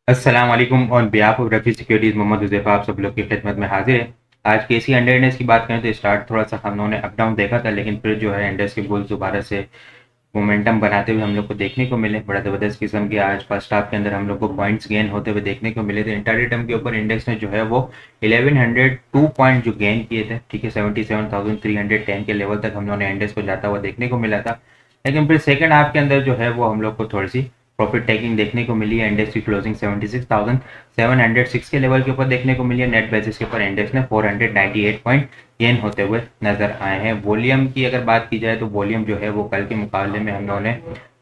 अस्सलाम वालेकुम। On behalf of Rafi Securities Mohammad Huzaifa आप सब लोग की खिदमत में हाजिर है। आज केसी हंड्रेड इंडेक्स की बात करें तो स्टार्ट थोड़ा सा हम लोगों ने अप डाउन देखा था, लेकिन फिर जो है इंडेक्स के बुल्स दोबारा से मोमेंटम बनाते हुए हम लोग को देखने को मिले। बड़ा ज़बरदस्त किस्म के आज फर्स्ट हाफ के अंदर हम लोग को पॉइंट्स गेन होते हुए देखने को मिले थे। इंट्राडे टर्म के ऊपर इंडेक्स ने जो है वो 1102 पॉइंट जो गेन किए थे, ठीक है, 77,310 के लेवल तक हम लोगों ने इंडेक्स को जाता हुआ देखने को मिला था। लेकिन फिर सेकंड हाफ के अंदर जो है वो हम लोग को थोड़ी सी प्रॉफिट टेकिंग देखने को मिली है। इंडेक्स की क्लोजिंग 76,706 के लेवल के ऊपर देखने को मिली है। नेट बेसिस के ऊपर इंडेक्स ने 498 पॉइंट गेन होते हुए नजर आए हैं। वॉल्यूम की अगर बात की जाए तो वॉल्यूम जो है वो कल के मुकाबले में हम लोगों ने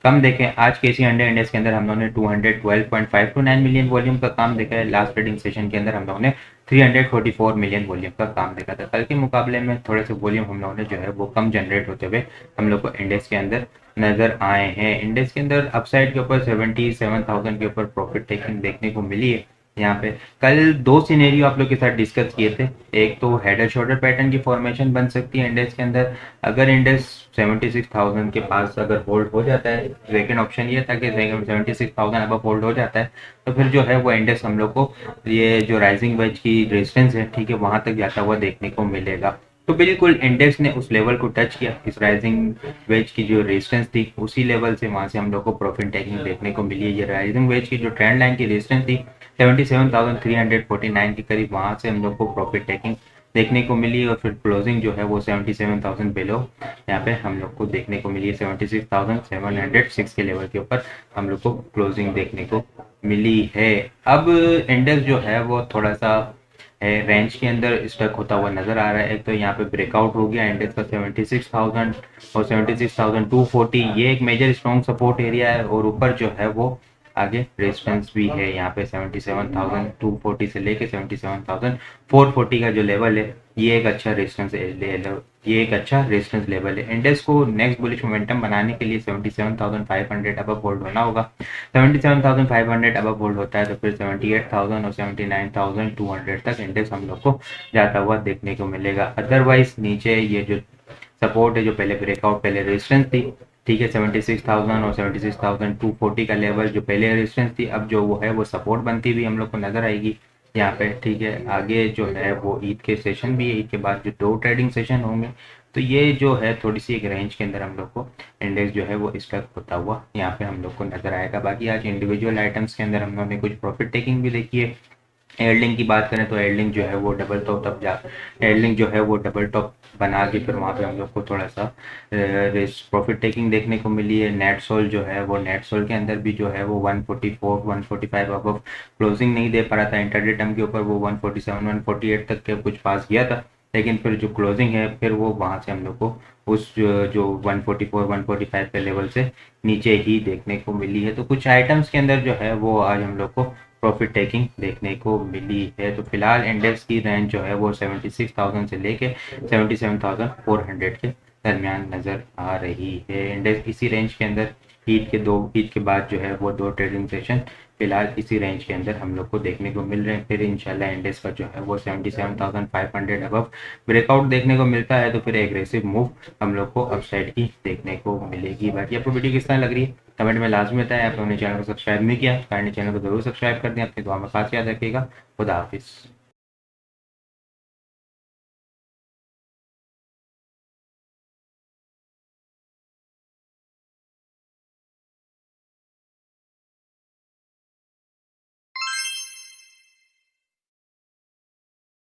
कम देखे। आज केसी हंड्रेड इंडेक्स के अंदर हम लोगों ने 212.529 मिलियन वॉल्यूम का काम देखा है। लास्ट ट्रेडिंग सेशन के अंदर हम लोगों ने 344 मिलियन वॉल्यूम का काम देखा था। कल के मुकाबले में थोड़े से वॉल्यूम हम लोगों ने जो है वो कम जनरेट होते हुए हम लोग को इंडेक्स के अंदर नजर आए हैं। इंडेक्स के अंदर अपसाइड के ऊपर 77,000 के ऊपर प्रॉफिट टेकिंग देखने को मिली है। यहाँ पे कल दो सिनेरियो आप लोग के साथ डिस्कस किए थे। एक तो हेड एंड शोल्डर पैटर्न की फॉर्मेशन बन सकती है इंडेक्स के अंदर। अगर इंडेक्स 76,000 के पास अगर होल्ड हो जाता है, सेकेंड ऑप्शन ये था कि 76,000 अब होल्ड हो जाता है तो फिर जो है वो इंडेक्स हम लोग को ये जो राइजिंग वेज की रेजिस्टेंस है, ठीक है, वहां तक जाता हुआ देखने को मिलेगा। तो बिल्कुल इंडेक्स ने उस लेवल को टच किया। इस राइजिंग वेज की जो रेजिस्टेंस थी उसी लेवल से वहां से हम लोग को प्रॉफिट टेकिंग देखने को मिली है। ये राइजिंग वेज की जो ट्रेंड लाइन की रेजिस्टेंस थी 77,349 के करीब, वहां से हम लोग को प्रॉफिट टेकिंग देखने को मिली और फिर क्लोजिंग जो है वो 77,000 बिलो यहाँ पे हम लोग को देखने को मिली है। 76,706 के लेवल के ऊपर हम लोग को क्लोजिंग देखने को मिली है। अब इंडेक्स जो है वो थोड़ा सा रेंज के अंदर स्टक होता हुआ नजर आ रहा है। एक तो यहाँ पे ब्रेकआउट हो गया इंडेक्स का 76,000 और 76,240, ये एक मेजर स्ट्रॉन्ग सपोर्ट एरिया है। और ऊपर जो है वो आगे रेजिस्टेंस भी है यहाँ पे 77,240 से लेके 77,440 का जो लेवल है, ये एक अच्छा रेजिस्टेंस लेवल है। इंडेक्स को नेक्स्ट बुलिश मोमेंटम बनाने के लिए 77,500 अब होल्ड होना होगा। 77,500 अब होल्ड होता है तो फिर 78,000 और 79,200 तक इंडेक्स हम लोग को जाता हुआ देखने को मिलेगा। अदरवाइज नीचे ये जो सपोर्ट है, जो पहले ब्रेकआउट पहले रेजिस्टेंस थी, ठीक है, 76,000 और 76,240 का लेवल जो पहले रेजिस्टेंस थी, अब जो वो है वो सपोर्ट बनती हुई हम लोग को नजर आएगी यहाँ पे, ठीक है। आगे जो है वो ईद के सेशन भी है, ईद के बाद जो दो ट्रेडिंग सेशन होंगे, तो ये जो है थोड़ी सी एक रेंज के अंदर हम लोग को इंडेक्स जो है वो स्टक होता हुआ यहाँ पे हम लोग को नजर आएगा। बाकी आज इंडिविजुअल आइटम्स के अंदर हम लोगों ने कुछ प्रॉफिट टेकिंग भी देखी है। एयरलिंक की बात करें तो एयरलिंक जो है वो डबल टॉप तब जा एयरलिंक जो है वो डबल टॉप बना के फिर वहाँ पे हम लोग को थोड़ा सा प्रॉफिट टेकिंग देखने को मिली है। नेट सोल जो है वो नेट सोल के अंदर भी जो है वो 144 145 अब क्लोजिंग नहीं दे पा रहा था। इंटरडे टर्म के ऊपर वो 147 148 तक के कुछ पास किया था, लेकिन फिर जो क्लोजिंग है फिर वो वहाँ से हम लोग को उस जो 144 145 के लेवल से नीचे ही देखने को मिली है। तो कुछ आइटम्स के अंदर जो है वो आज हम लोग को प्रॉफिट टेकिंग देखने को मिली है। तो फिलहाल इंडेक्स की रेंज जो है वो 76,000 से लेके 77,400 के दरमियान नज़र आ रही है। इंडेक्स इसी रेंज के अंदर ईद के बाद जो है वो दो ट्रेडिंग सेशन फिलहाल इसी रेंज के अंदर हम लोग को देखने को मिल रहे हैं। फिर इंशाल्लाह इंडेक्स का जो है वो 77,500 अबव ब्रेकआउट देखने को मिलता है तो फिर एग्रेसिव मूव हम लोग को अपसाइड की देखने को मिलेगी। बाकी आपको वीडियो किस तरह लग रही है कमेंट में लाजमी बताएं। आप लोगों ने चैनल को सब्सक्राइब नहीं किया, काइंडली चैनल को जरूर सब्सक्राइब कर दें। अपनी दुआ में खास याद रखिएगा। खुदा हाफिज़।